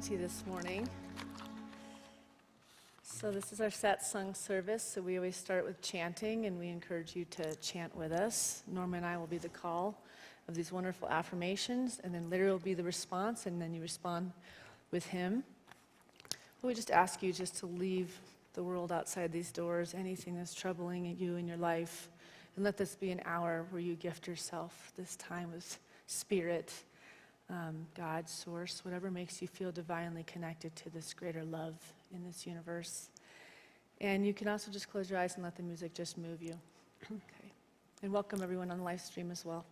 unity this morning. So this is our Satsang service, so we always start with chanting, and we encourage you to chant with us. Norma and I will be the call of these wonderful affirmations, and then Larry will be the response, and then you respond with him. We just ask you just to leave the world outside these doors, anything that's troubling you in your life, and let this be an hour where you gift yourself this time with spirit, God, source, whatever makes you feel divinely connected to this greater love in this universe. And you can also just close your eyes and let the music just move you. Okay. And welcome everyone on the live stream as well.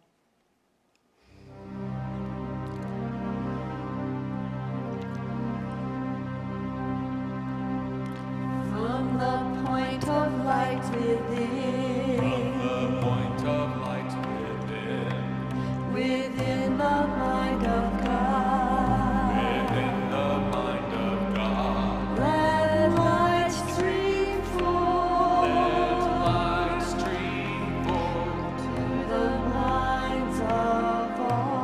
From the point of light within, within the mind of God, let light stream forth, to the minds of all,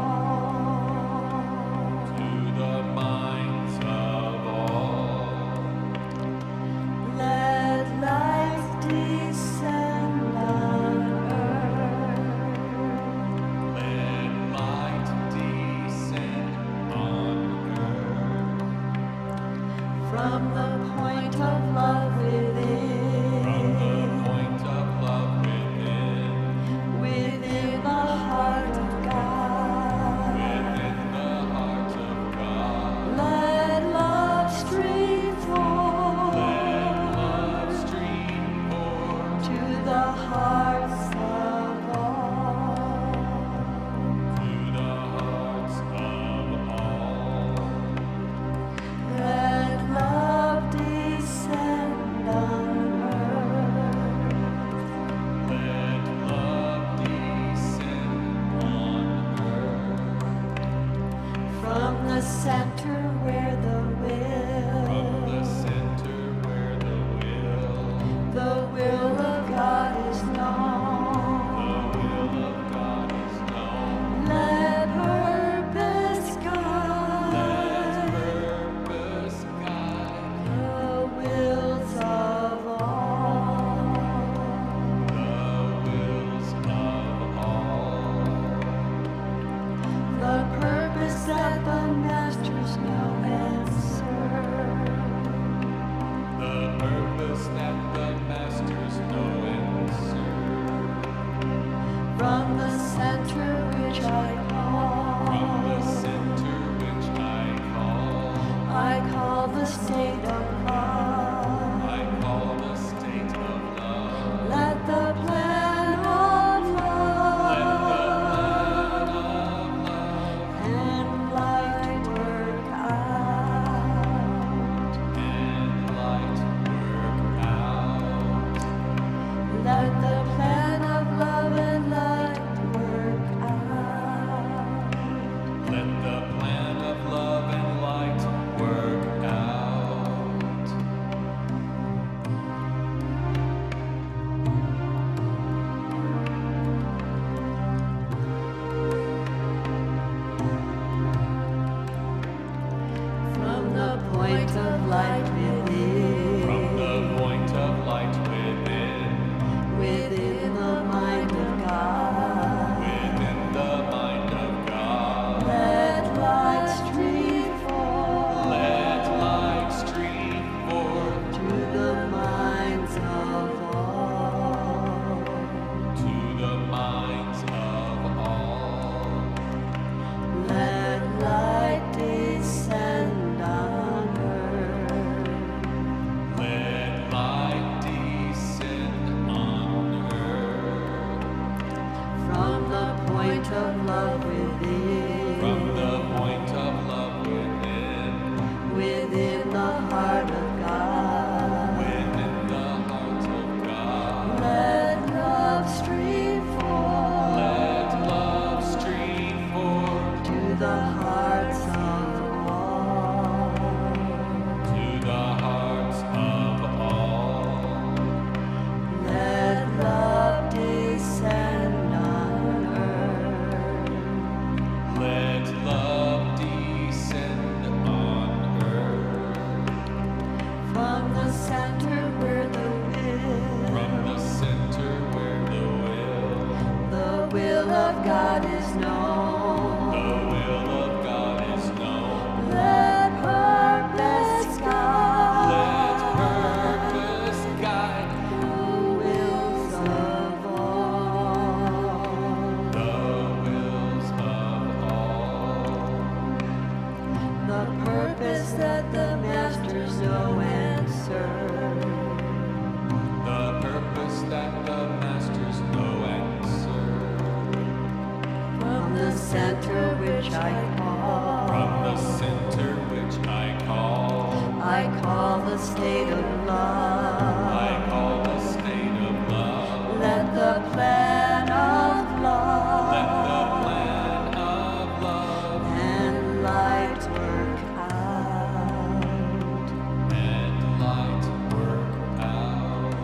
let light descend on earth. From the point of love within, within the heart of God, let love stream forth, to the hearts of all. Let love descend on earth. From the center where the will of God is known. Let purpose guide the wills of all. The purpose that the masters know and serve. From the center which I call the state of love. Let the plan of love and light work out. God is known. The will of God is known. Let purpose guide. Let purpose guide The wills of all. the wills of all. The purpose that the masters know and serve. The purpose that the masters know and serve. From the center which I call. From the center which I call the state of love. I call the state of love. Let the plan of love. Let the plan of love And light work out. and light work out.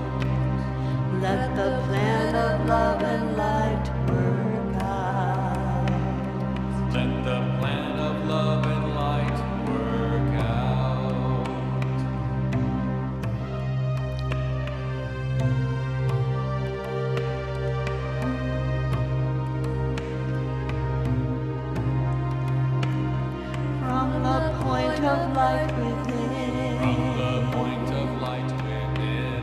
Let the plan of love and light work out. Let the plan of love and light work out. From the point of light From within. the point of light within,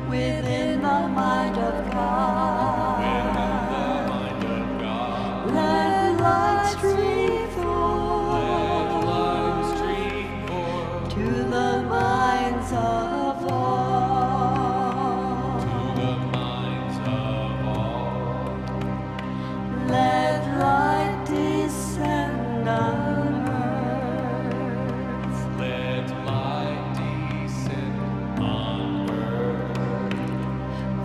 Within the mind of God. within the mind of God, Let light stream let forth light stream forth to the minds of all. to the minds of all. Let light descend on earth. Let light descend on earth.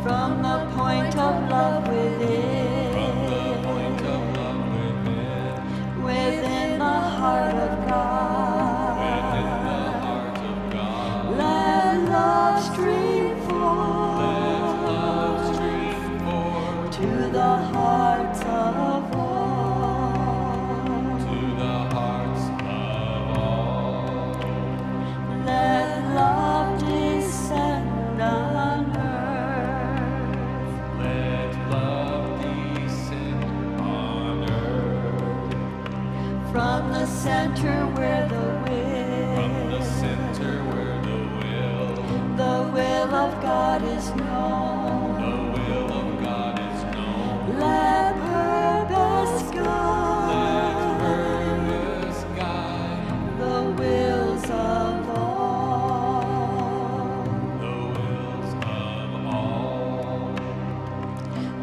From the point of love From the within. point of love within, Within the heart of God. within the heart of God. Let love stream Let forth love stream forth to the hearts of all. to the hearts of all. Let love descend on earth. Let love descend on earth. From the center where the From the will, center where the will of God is known. the will of God is known. Let purpose Let guide purpose guide the wills of all. the wills of all.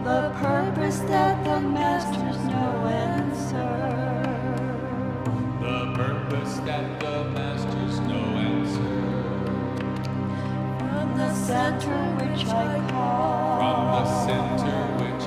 The purpose that the masters know and serve. The purpose that the masters know and serve. From the center which I From the call. center which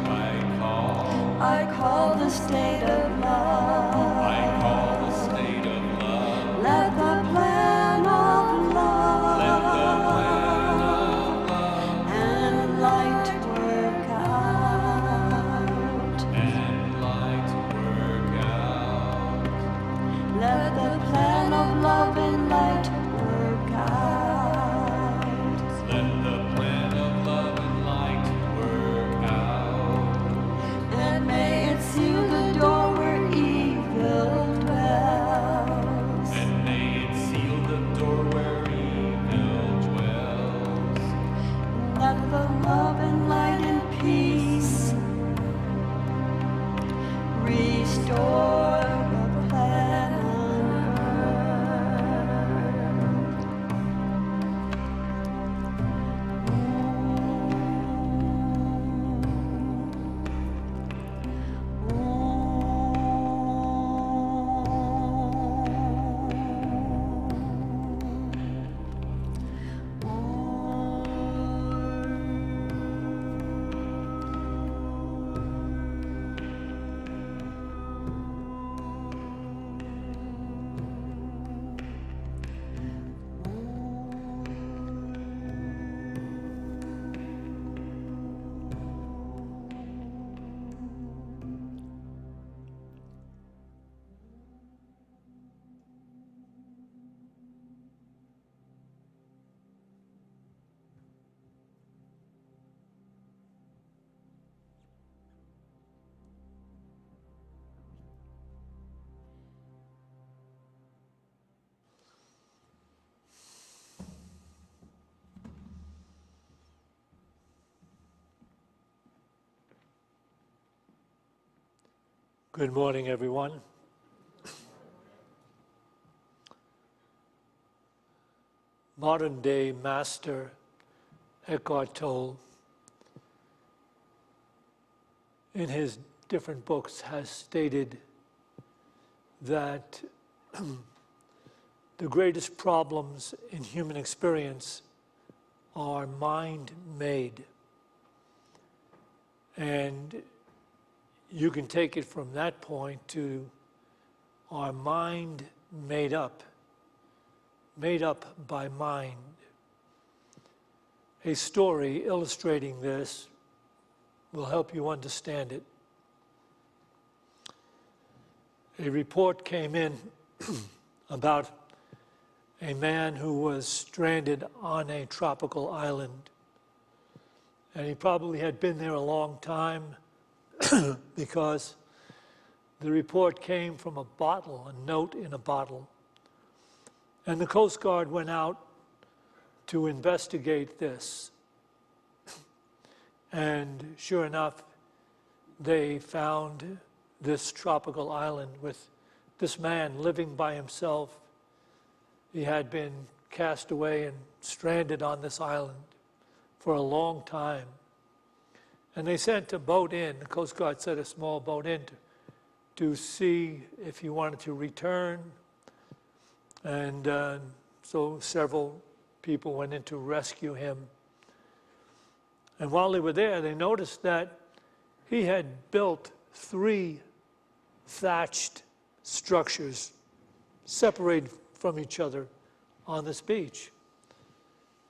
I call the state of love. I call the state of love. Let the plan of love. Let the plan of love And light work out. and light work out. Let the plan of love and light work out. Let the plan of love and light work out. And may it seal the door where evil dwells. Good morning, everyone. Modern-day master Eckhart Tolle, in his different books, has stated that the greatest problems in human experience are mind-made. And you can take it from that point to our mind made up by mind. A story illustrating this will help you understand it. A report came in about a man who was stranded on a tropical island. And he probably had been there a long time because the report came from a bottle, a note in a bottle. And the Coast Guard went out to investigate this. And sure enough, they found this tropical island with this man living by himself. He had been cast away and stranded on this island for a long time. And they sent a boat in, the Coast Guard sent a small boat in to see if he wanted to return. And so several people went in to rescue him. And while they were there, they noticed that he had built 3 thatched structures separated from each other on this beach.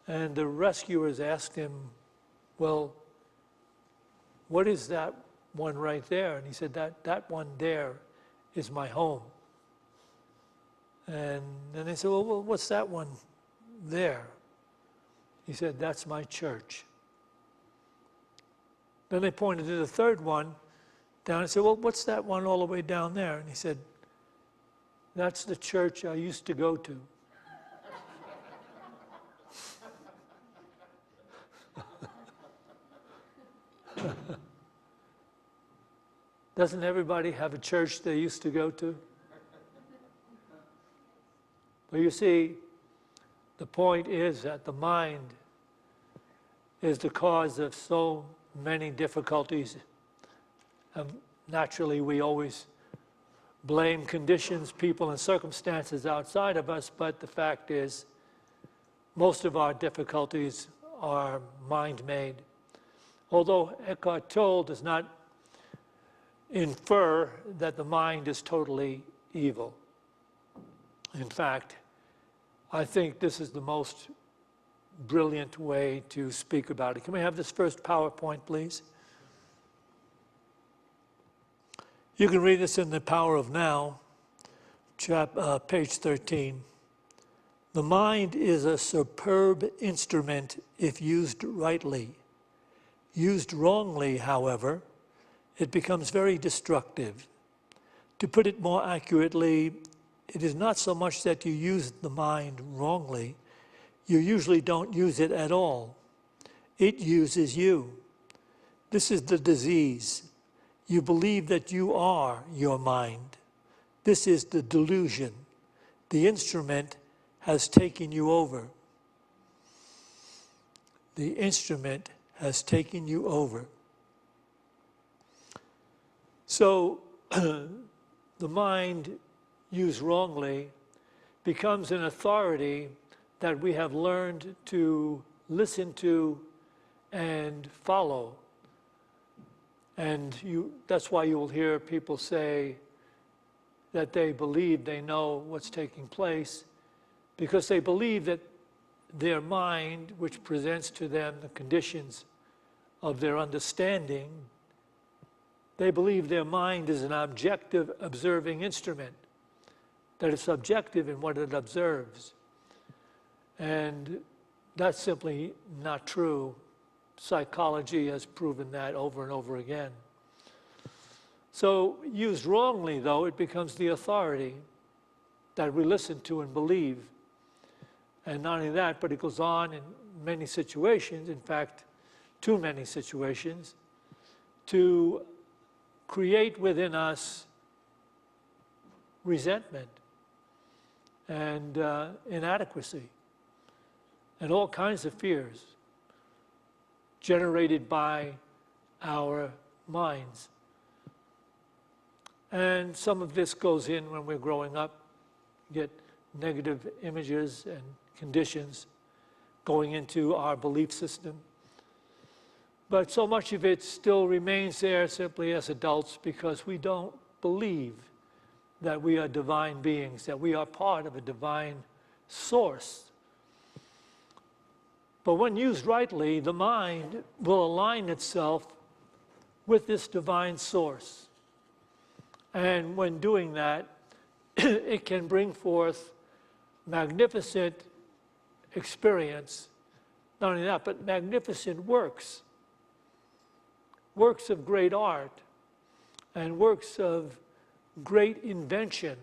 And the rescuers asked him, well, what is that one right there? And he said, that one there is my home. And then they said, well, what's that one there? He said, that's my church. Then they pointed to the third one down and said, well, what's that one all the way down there? And he said, that's the church I used to go to. Doesn't everybody have a church they used to go to? But you see, the point is that the mind is the cause of so many difficulties. And naturally, we always blame conditions, people, and circumstances outside of us, but the fact is, most of our difficulties are mind-made. Although Eckhart Tolle does not infer that the mind is totally evil. In fact, I think this is the most brilliant way to speak about it. Can we have this first PowerPoint, please? You can read this in The Power of Now, page 13. The mind is a superb instrument if used rightly. Used wrongly, however, it becomes very destructive. To put it more accurately, it is not so much that you use the mind wrongly, you usually don't use it at all. It uses you. This is the disease. You believe that you are your mind. This is the delusion. The instrument has taken you over. The instrument has taken you over. So the mind used wrongly becomes an authority that we have learned to listen to and follow. And that's why you will hear people say that they believe they know what's taking place, because they believe that their mind, which presents to them the conditions of their understanding, they believe their mind is an objective observing instrument, that it's objective in what it observes. And that's simply not true. Psychology has proven that over and over again. So used wrongly, though, it becomes the authority that we listen to and believe. And not only that, but it goes on in many situations, in fact, too many situations, to create within us resentment and inadequacy and all kinds of fears generated by our minds. And some of this goes in when we're growing up, get negative images and conditions going into our belief system. But so much of it still remains there simply as adults because we don't believe that we are divine beings, that we are part of a divine source. But when used rightly, the mind will align itself with this divine source. And when doing that, it can bring forth magnificent experience. Not only that, but magnificent works. Works of great art and works of great invention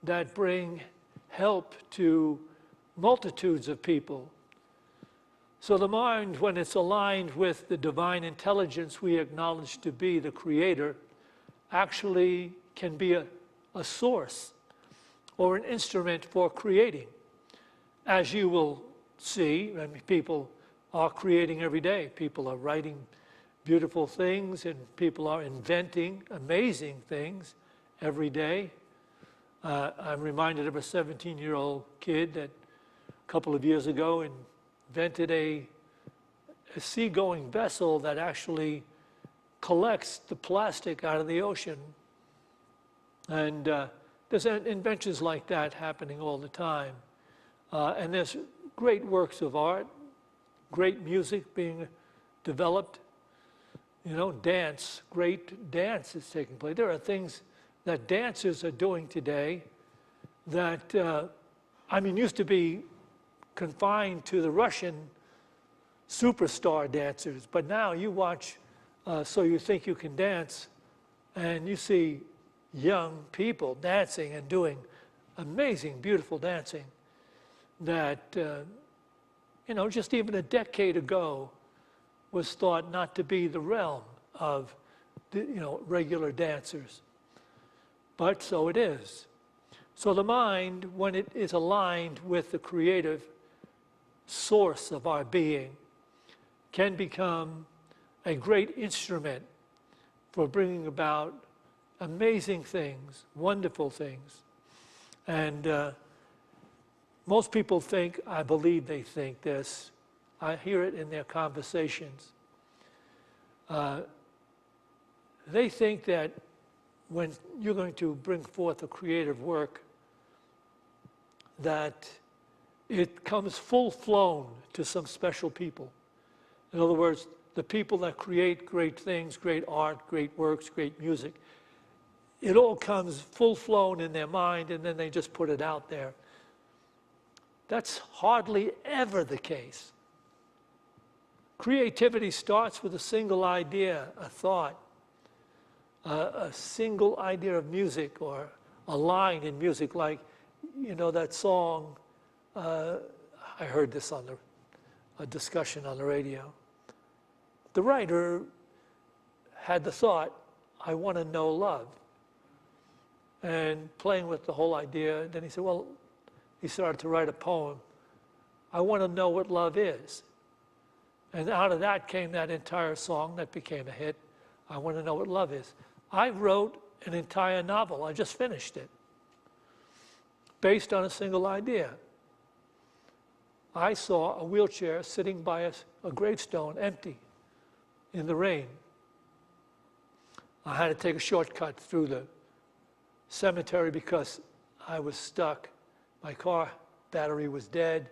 that bring help to multitudes of people. So the mind, when it's aligned with the divine intelligence we acknowledge to be the creator, actually can be a source or an instrument for creating. As you will see, I mean, people are creating every day. People are writing beautiful things and people are inventing amazing things every day. I'm reminded of a 17-year-old kid that a couple of years ago invented a seagoing vessel that actually collects the plastic out of the ocean. And there's inventions like that happening all the time. And there's great works of art, great music being developed. You know, dance, great dance is taking place. There are things that dancers are doing today that, used to be confined to the Russian superstar dancers. But now you watch So You Think You Can Dance, and you see young people dancing and doing amazing, beautiful dancing that, just even a decade ago was thought not to be the realm of, regular dancers. But so it is. So the mind, when it is aligned with the creative source of our being, can become a great instrument for bringing about amazing things, wonderful things. And most people think, I believe they think this, I hear it in their conversations. They think that when you're going to bring forth a creative work, that it comes full-flown to some special people. In other words, the people that create great things, great art, great works, great music, it all comes full-flown in their mind and then they just put it out there. That's hardly ever the case. Creativity starts with a single idea, a thought, a single idea of music or a line in music, like, that song, I heard this on a discussion on the radio. The writer had the thought, I want to know love. And playing with the whole idea, then he said, he started to write a poem. I want to know what love is. And out of that came that entire song that became a hit. I want to know what love is. I wrote an entire novel. I just finished it, based on a single idea. I saw a wheelchair sitting by a gravestone, empty, in the rain. I had to take a shortcut through the cemetery because I was stuck. My car battery was dead.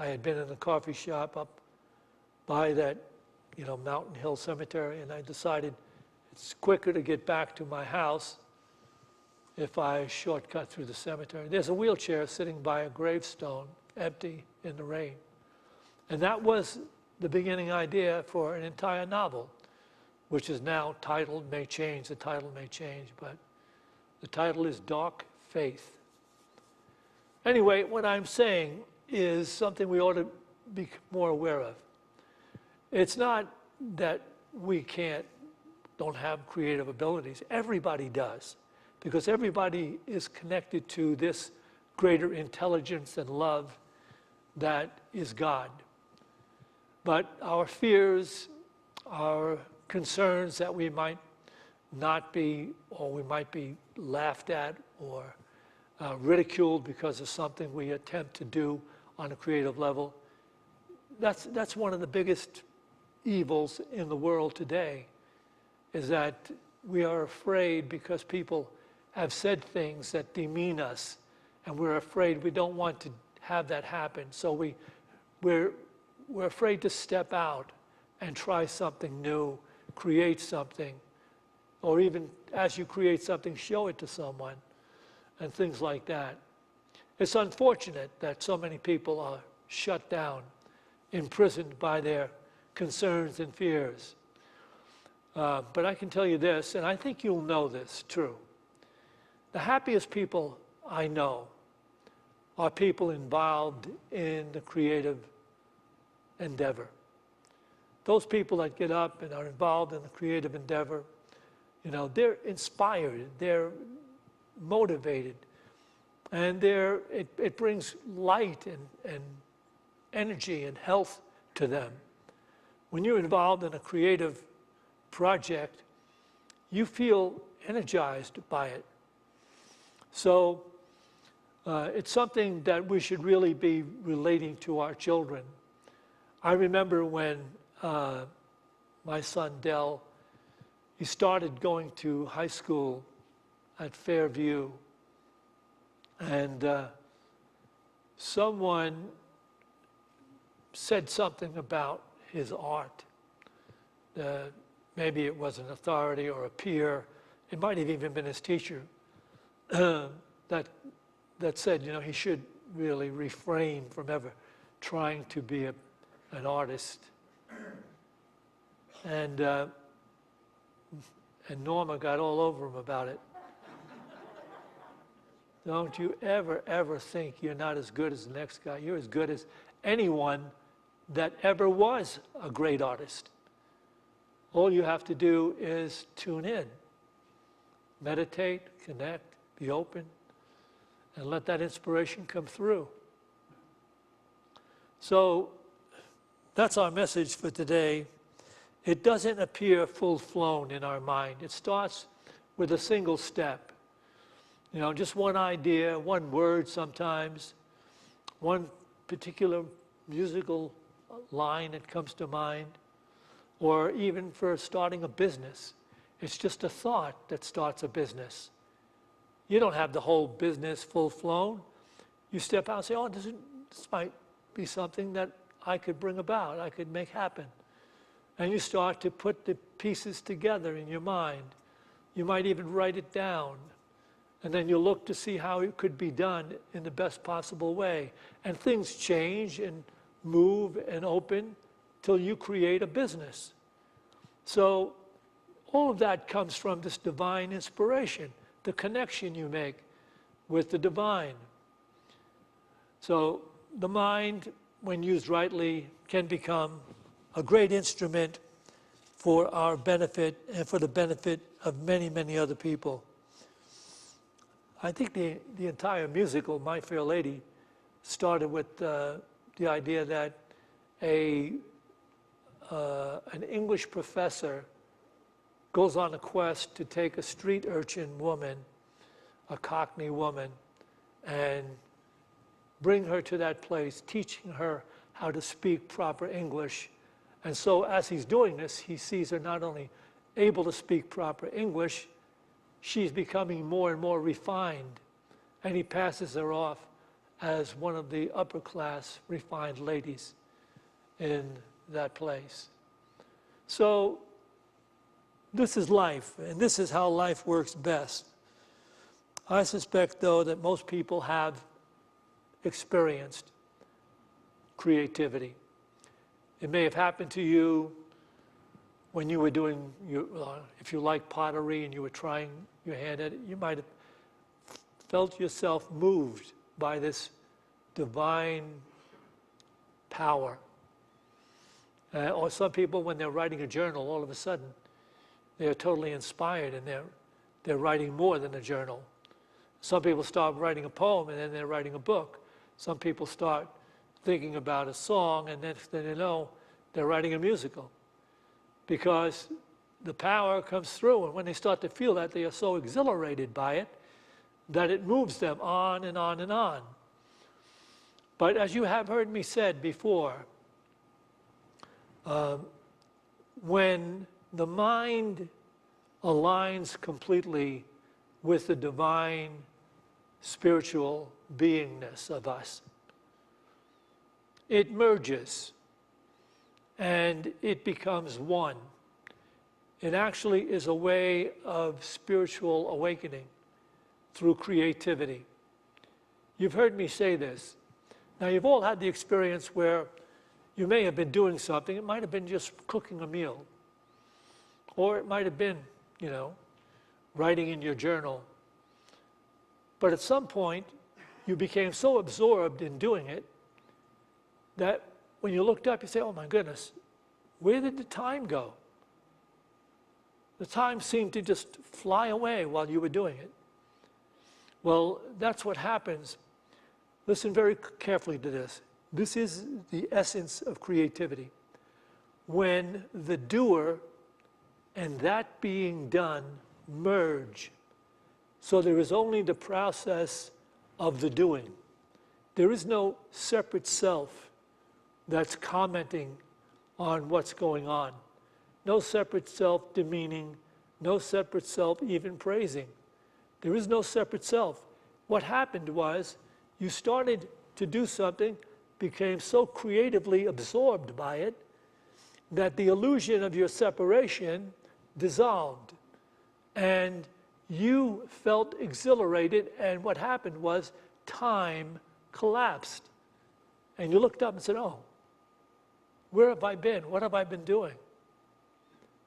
I had been in a coffee shop up by that, Mountain Hill Cemetery, and I decided it's quicker to get back to my house if I shortcut through the cemetery. There's a wheelchair sitting by a gravestone, empty in the rain. And that was the beginning idea for an entire novel, which is now titled, may change, the title may change, but the title is Dark Faith. Anyway, what I'm saying is something we ought to be more aware of. It's not that we don't have creative abilities. Everybody does. because everybody is connected to this greater intelligence and love that is God. But our fears, our concerns that we might not be, or we might be laughed at or ridiculed because of something we attempt to do on a creative level, that's one of the biggest evils in the world today, is that we are afraid because people have said things that demean us, and we're afraid, we don't want to have that happen. So we're afraid to step out and try something new, create something, or even as you create something, show it to someone, and things like that. It's unfortunate that so many people are shut down, imprisoned by their concerns and fears. But I can tell you this, and I think you'll know this, true. The happiest people I know are people involved in the creative endeavor. Those people that get up and are involved in the creative endeavor, you know, they're inspired, they're motivated, and it brings light and energy and health to them. When you're involved in a creative project, you feel energized by it. So it's something that we should really be relating to our children. I remember when my son Dell, he started going to high school at Fairview, and someone said something about his art. Maybe it was an authority or a peer. It might have even been his teacher that said, you know, he should really refrain from ever trying to be an artist. And Norma got all over him about it. Don't you ever think you're not as good as the next guy. You're as good as anyone that ever was a great artist. All you have to do is tune in, meditate, connect, be open, and let that inspiration come through. So that's our message for today. It doesn't appear full-flown in our mind. It starts with a single step. You know, just one idea, one word sometimes, one particular musical line that comes to mind, or even for starting a business. It's just a thought that starts a business. You don't have the whole business full-flown. You step out and say, oh, this might be something that I could bring about, I could make happen. And you start to put the pieces together in your mind. You might even write it down. And then you look to see how it could be done in the best possible way. And things change and move and open till you create a business. So all of that comes from this divine inspiration, the connection you make with the divine. So the mind, when used rightly, can become a great instrument for our benefit and for the benefit of many, many other people. I think the entire musical, My Fair Lady, started with the idea that an English professor goes on a quest to take a street urchin woman, a Cockney woman, and bring her to that place, teaching her how to speak proper English. And so as he's doing this, he sees her not only able to speak proper English, she's becoming more and more refined, and he passes her off as one of the upper class refined ladies in that place. So this is life, and this is how life works best. I suspect, though, that most people have experienced creativity. It may have happened to you when you were doing, if you like pottery and you were trying your hand at it, you might have felt yourself moved by this divine power. Or some people, when they're writing a journal, all of a sudden, they're totally inspired and they're writing more than a journal. Some people start writing a poem and then they're writing a book. Some people start thinking about a song and then they know they're writing a musical. Because the power comes through, and when they start to feel that, they are so exhilarated by it that it moves them on and on and on. But as you have heard me said before, when the mind aligns completely with the divine spiritual beingness of us, it merges and it becomes one. It actually is a way of spiritual awakening through creativity. You've heard me say this. Now, you've all had the experience where you may have been doing something. It might have been just cooking a meal. Or it might have been, writing in your journal. But at some point, you became so absorbed in doing it that when you looked up, you say, oh my goodness, where did the time go? The time seemed to just fly away while you were doing it. Well, that's what happens. Listen very carefully to this. This is the essence of creativity. When the doer and that being done merge, so there is only the process of the doing. There is no separate self that's commenting on what's going on. No separate self demeaning, no separate self even praising. There is no separate self. What happened was you started to do something, became so creatively absorbed by it that the illusion of your separation dissolved. And you felt exhilarated, and what happened was time collapsed. And you looked up and said, oh, where have I been? What have I been doing?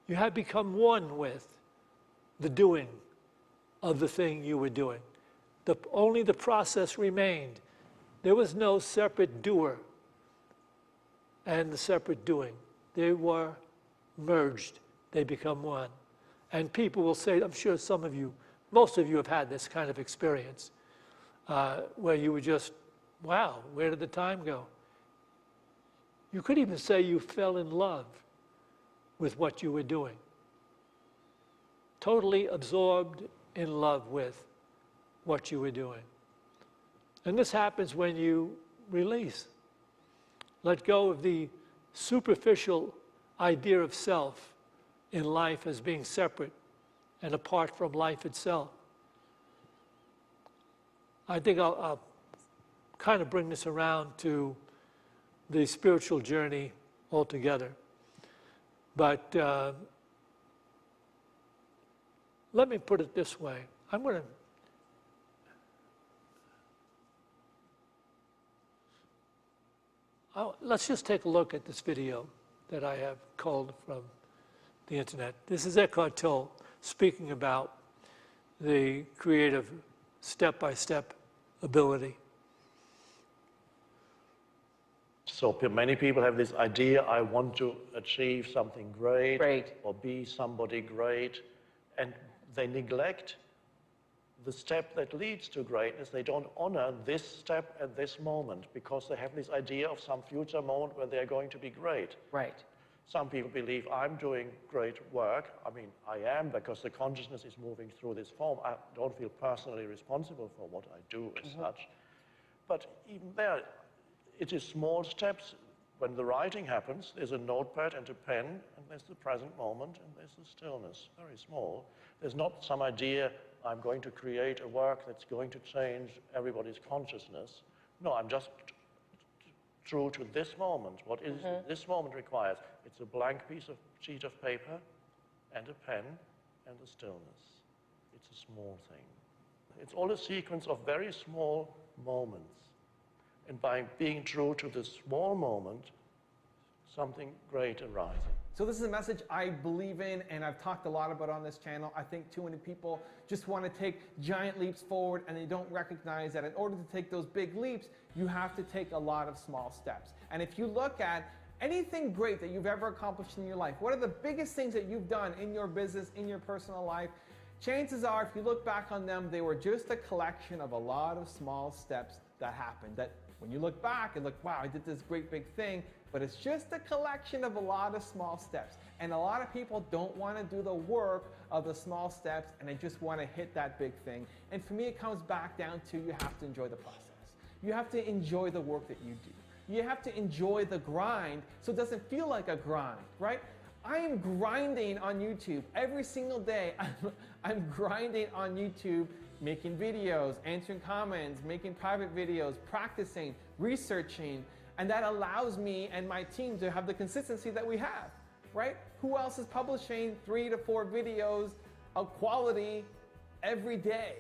You had become one with the doing of the thing you were doing. Only the process remained. There was no separate doer and the separate doing. They were merged. They become one. And people will say, I'm sure some of you, most of you have had this kind of experience where you were just, wow, where did the time go? You could even say you fell in love with what you were doing. Totally absorbed in love with what you were doing. And this happens when you release. Let go of the superficial idea of self in life as being separate and apart from life itself. I think I'll kind of bring this around to the spiritual journey altogether. But let me put it this way. Let's just take a look at this video that I have culled from the internet. This is Eckhart Tolle speaking about the creative step-by-step ability. So many people have this idea, I want to achieve something great. Or be somebody great, and they neglect the step that leads to greatness. They don't honor this step at this moment because they have this idea of some future moment where they're going to be great. Right. Some people believe I'm doing great work. I mean, I am, because the consciousness is moving through this form. I don't feel personally responsible for what I do as such. But even there, it is small steps. When the writing happens, there's a notepad and a pen, and there's the present moment, and there's the stillness, very small. There's not some idea, I'm going to create a work that's going to change everybody's consciousness. No, I'm just true to this moment. What is this moment requires? It's a blank sheet of paper and a pen and the stillness. It's a small thing. It's all a sequence of very small moments. And by being true to this small moment, something great arises. So this is a message I believe in, and I've talked a lot about on this channel. I think too many people just want to take giant leaps forward, and they don't recognize that in order to take those big leaps, you have to take a lot of small steps. And if you look at anything great that you've ever accomplished in your life, what are the biggest things that you've done in your business, in your personal life? chances are, if you look back on them, they were just a collection of a lot of small steps that happened. That when you look back, and look, wow, I did this great big thing, but it's just a collection of a lot of small steps. And a lot of people don't want to do the work of the small steps, and they just want to hit that big thing. And for me, it comes back down to you have to enjoy the process. You have to enjoy the work that you do. You have to enjoy the grind so it doesn't feel like a grind, right? I am grinding on YouTube every single day. I'm grinding on YouTube, making videos, answering comments, making private videos, practicing, researching, and that allows me and my team to have the consistency that we have, right? Who else is publishing 3 to 4 videos of quality every day?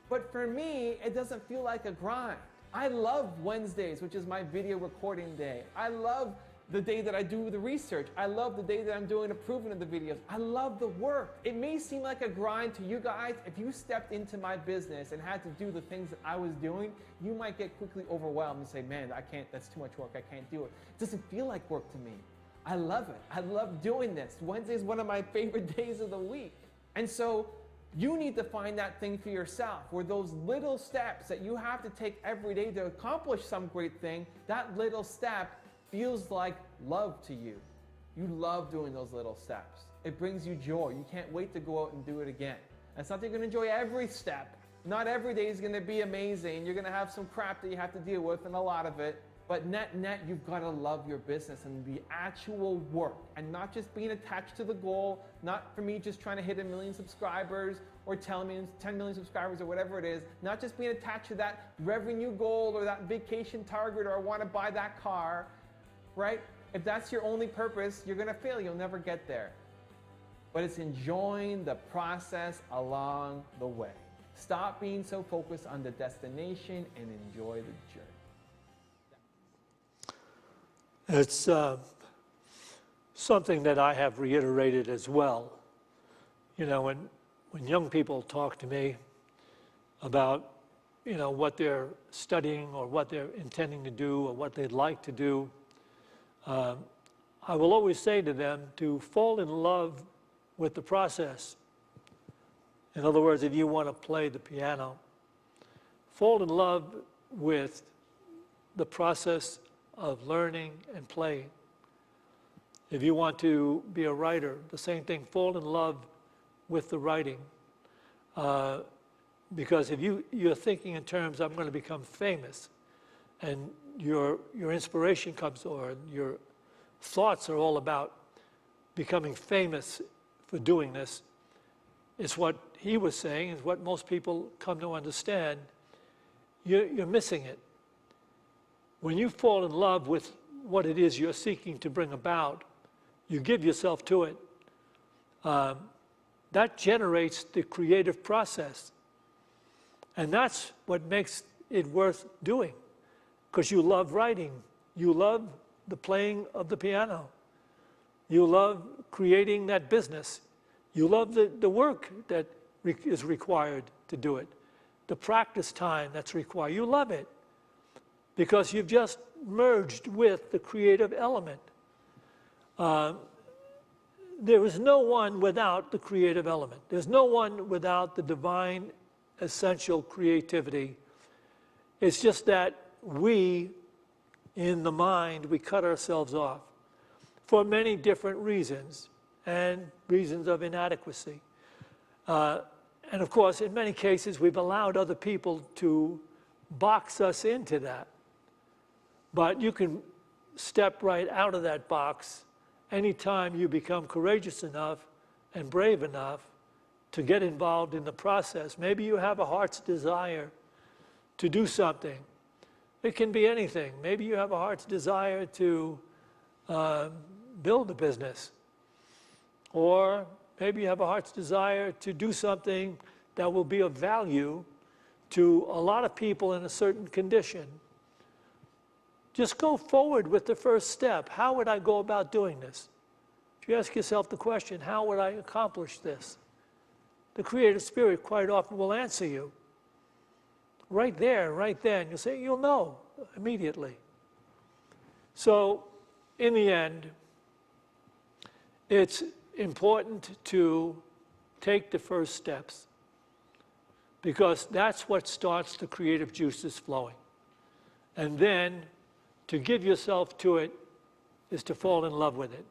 But for me, it doesn't feel like a grind. I love Wednesdays, which is my video recording day. I love the day that I do the research. I love the day that I'm doing approving of the videos. I love the work. It may seem like a grind to you guys. If you stepped into my business and had to do the things that I was doing, you might get quickly overwhelmed and say, man, I can't, that's too much work, I can't do it. It doesn't feel like work to me. I love it. I love doing this. Wednesday is one of my favorite days of the week. And so you need to find that thing for yourself, where those little steps that you have to take every day to accomplish some great thing, that little step feels like love to you. You love doing those little steps. It brings you joy. You can't wait to go out and do it again. And it's not that you're going to enjoy every step. Not every day is going to be amazing. You're going to have some crap that you have to deal with, and a lot of it. But net, you've got to love your business and the actual work, and not just being attached to the goal, not for me just trying to hit 1 million subscribers or 10 million subscribers or whatever it is, not just being attached to that revenue goal or that vacation target or I want to buy that car, right? If that's your only purpose, you're going to fail. You'll never get there. But it's enjoying the process along the way. Stop being so focused on the destination and enjoy the journey. It's something that I have reiterated as well. You know, when young people talk to me about, you know, what they're studying or what they're intending to do or what they'd like to do, I will always say to them to fall in love with the process. In other words, if you want to play the piano, fall in love with the process of learning and playing. If you want to be a writer, the same thing, fall in love with the writing. Because if you're thinking in terms, I'm going to become famous, and your inspiration comes, or your thoughts are all about becoming famous for doing this, it's what he was saying, is what most people come to understand. You're missing it. When you fall in love with what it is you're seeking to bring about, you give yourself to it, that generates the creative process. And that's what makes it worth doing, because you love writing, you love the playing of the piano, you love creating that business, you love the work that is required to do it, the practice time that's required. You love it because you've just merged with the creative element. There is no one without the creative element. There's no one without the divine essential creativity. It's just that we, in the mind, we cut ourselves off for many different reasons, and reasons of inadequacy. And of course, in many cases, we've allowed other people to box us into that. But you can step right out of that box anytime you become courageous enough and brave enough to get involved in the process. Maybe you have a heart's desire to do something. It can be anything. Maybe you have a heart's desire to build a business. Or maybe you have a heart's desire to do something that will be of value to a lot of people in a certain condition. Just go forward with the first step. How would I go about doing this? If you ask yourself the question, how would I accomplish this? The creative spirit quite often will answer you. Right there, right then. You'll say, you'll know immediately. So, in the end, it's important to take the first steps. because that's what starts the creative juices flowing. And then to give yourself to it is to fall in love with it.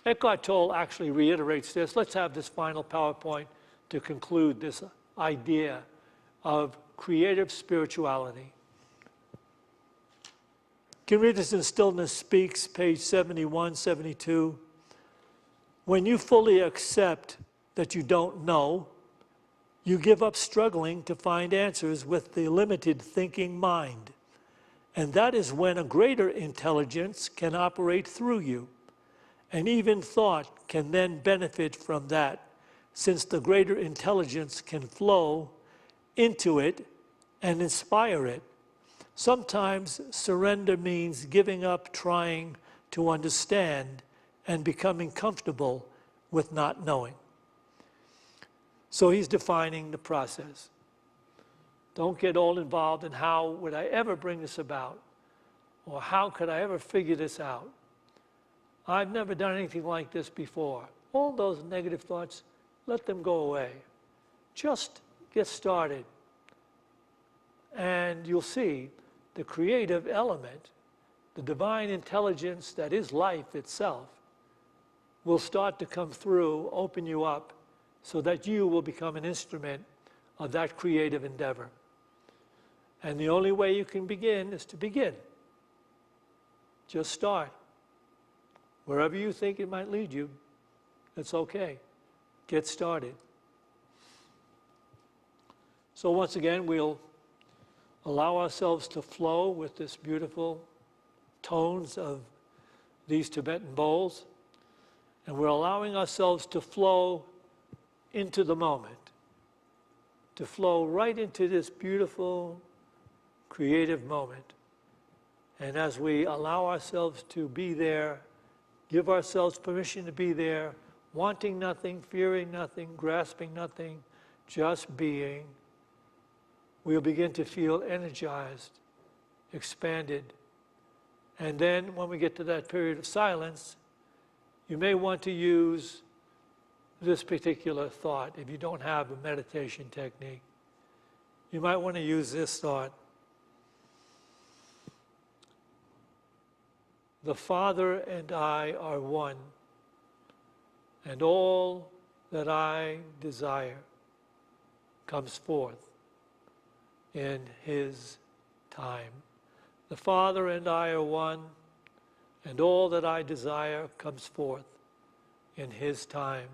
Eckhart Tolle actually reiterates this. Let's have this final PowerPoint to conclude this idea of creative spirituality. You can read this in Stillness Speaks, page 71, 72. When you fully accept that you don't know, you give up struggling to find answers with the limited thinking mind. And that is when a greater intelligence can operate through you. And even thought can then benefit from that, since the greater intelligence can flow into it and inspire it. Sometimes surrender means giving up trying to understand and becoming comfortable with not knowing. So he's defining the process. Don't get all involved in how would I ever bring this about, or how could I ever figure this out. I've never done anything like this before. All those negative thoughts, let them go away. Just get started. And you'll see the creative element, the divine intelligence that is life itself, will start to come through, open you up, so that you will become an instrument of that creative endeavor. And the only way you can begin is to begin. Just start. Wherever you think it might lead you, it's okay. Get started. So once again, we'll allow ourselves to flow with this beautiful tones of these Tibetan bowls. And we're allowing ourselves to flow into the moment, to flow right into this beautiful, creative moment. And as we allow ourselves to be there, give ourselves permission to be there, wanting nothing, fearing nothing, grasping nothing, just being, we'll begin to feel energized, expanded. And then when we get to that period of silence, you may want to use this particular thought. If you don't have a meditation technique, you might want to use this thought. The Father and I are one, and all that I desire comes forth in His time. The Father and I are one, and all that I desire comes forth in His time.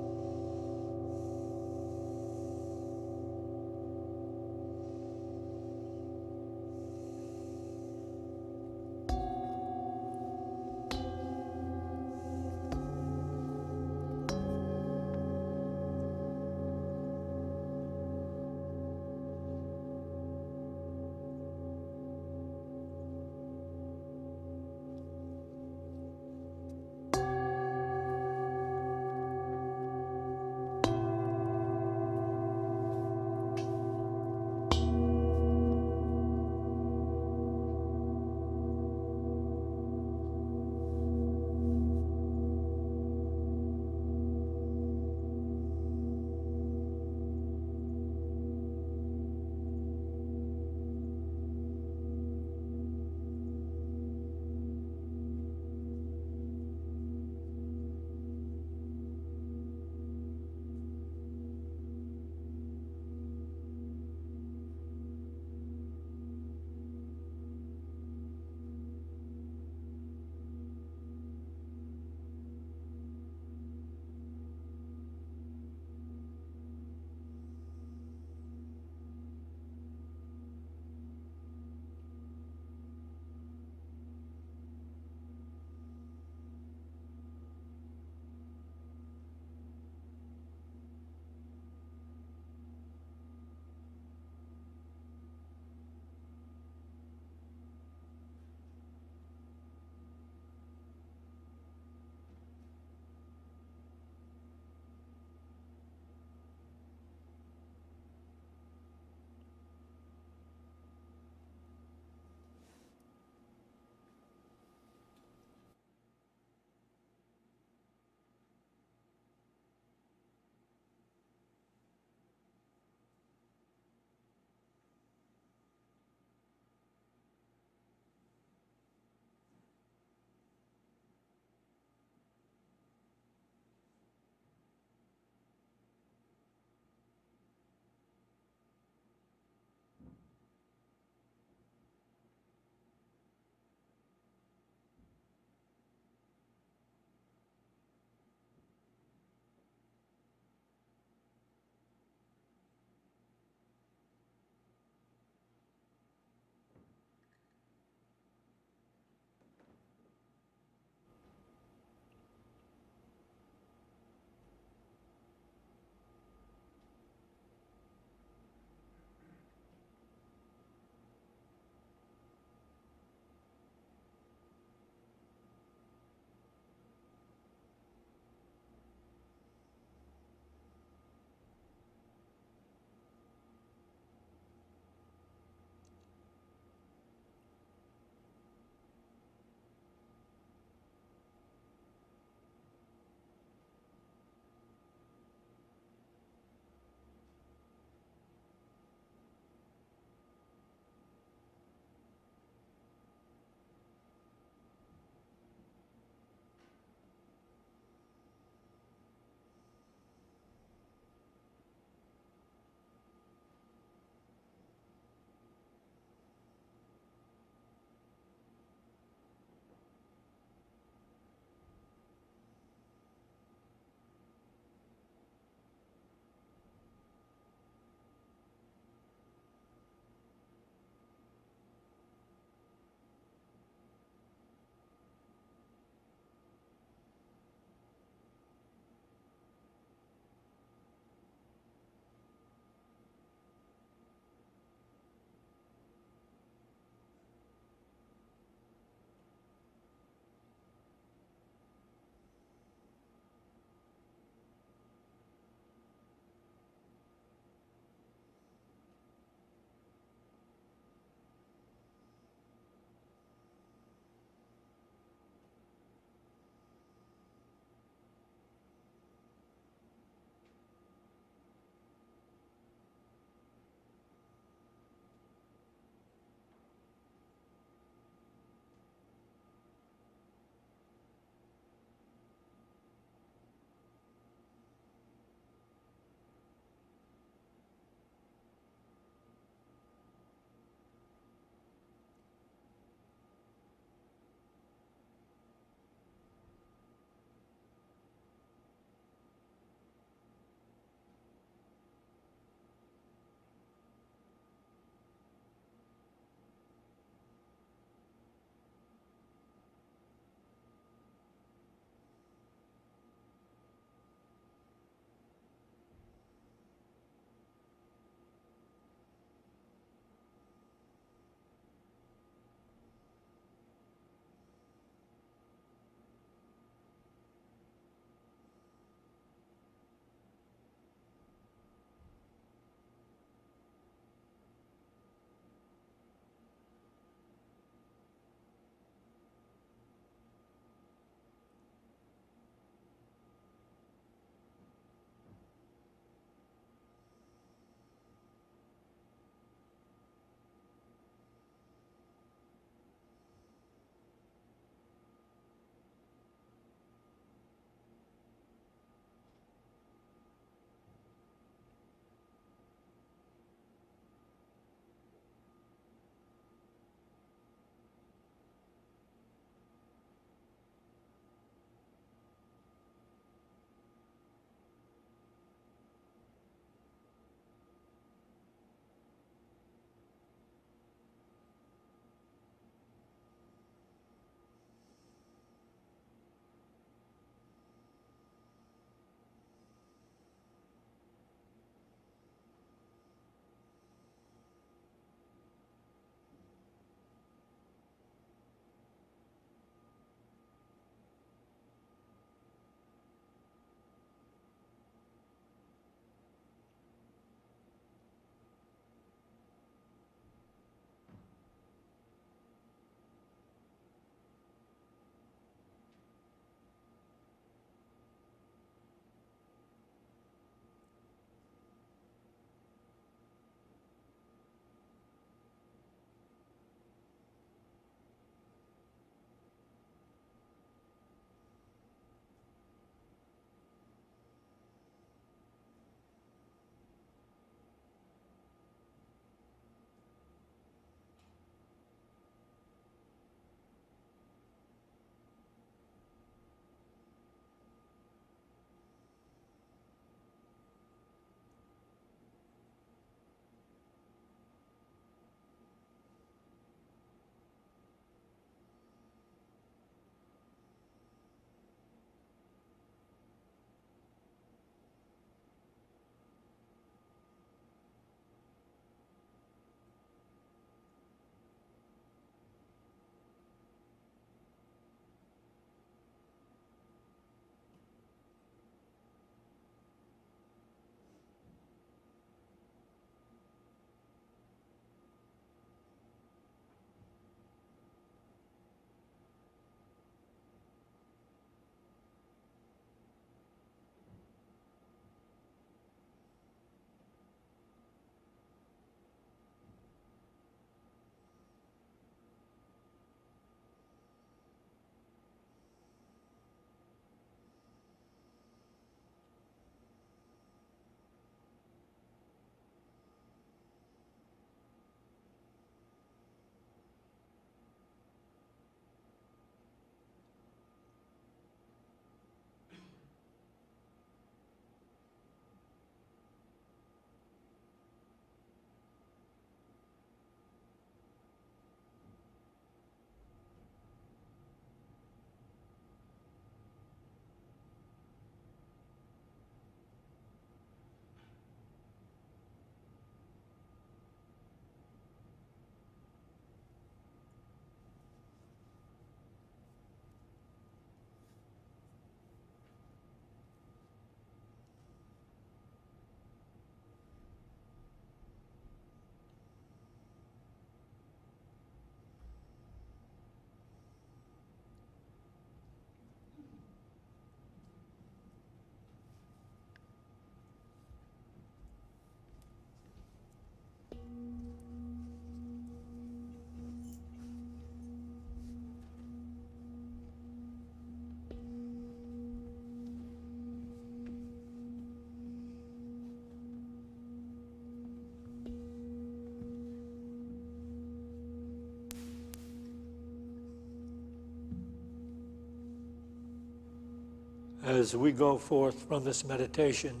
As we go forth from this meditation,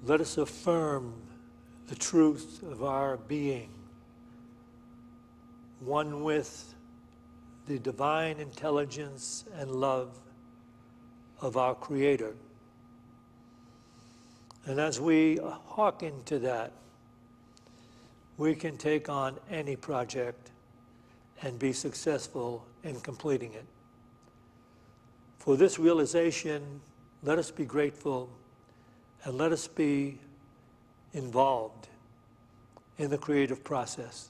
let us affirm the truth of our being, one with the divine intelligence and love of our Creator. And as we hearken to that, we can take on any project and be successful in completing it. For this realization, let us be grateful and let us be involved in the creative process.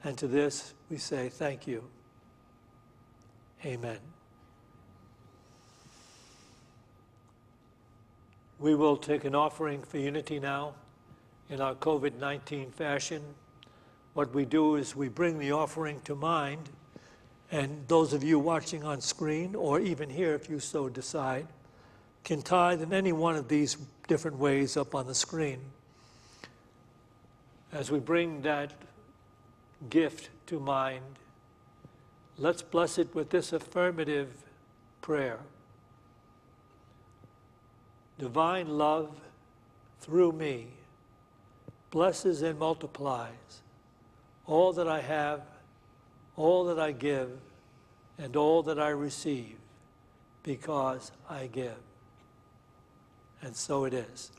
And to this, we say thank you. Amen. We will take an offering for unity now in our COVID-19 fashion. What we do is we bring the offering to mind, and those of you watching on screen, or even here if you so decide, can tithe in any one of these different ways up on the screen. As we bring that gift to mind, let's bless it with this affirmative prayer. Divine love, through me, blesses and multiplies all that I have, all that I give, and all that I receive, because I give. And so it is.